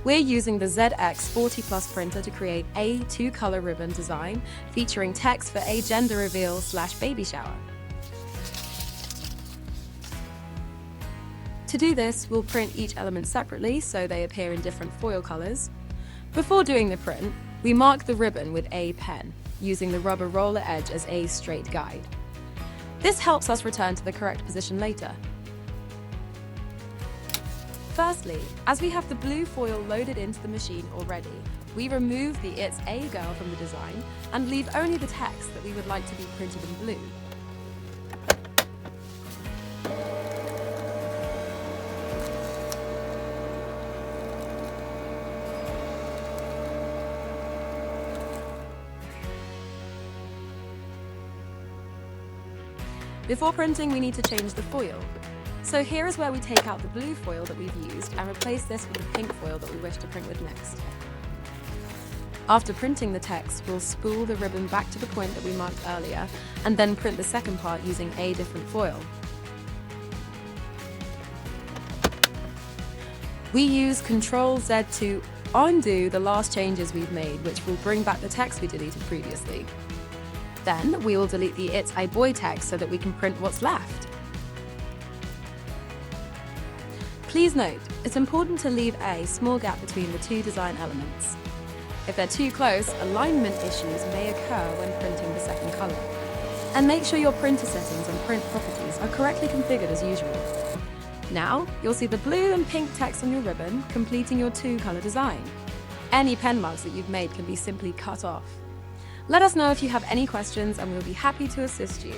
We're using the ZX-40 Plus printer to create a 2-color ribbon design featuring text for a gender reveal / baby shower. To do this, we'll print each element separately so they appear in different foil colors. Before doing the print, we mark the ribbon with a pen, using the rubber roller edge as a straight guide. This helps us return to the correct position later. Firstly, as we have the blue foil loaded into the machine already, we remove the "It's a Girl" from the design and leave only the text that we would like to be printed in blue. Before printing, we need to change the foil. So here is where we take out the blue foil that we've used and replace this with the pink foil that we wish to print with next. After printing the text, we'll spool the ribbon back to the point that we marked earlier and then print the second part using a different foil. We use Ctrl-Z to undo the last changes we've made, which will bring back the text we deleted previously. Then we will delete the "It's a Boy" text so that we can print what's left. Please note, it's important to leave a small gap between the two design elements. If they're too close, alignment issues may occur when printing the second color. And make sure your printer settings and print properties are correctly configured as usual. Now, you'll see the blue and pink text on your ribbon, completing your 2-color design. Any pen marks that you've made can be simply cut off. Let us know if you have any questions and we'll be happy to assist you.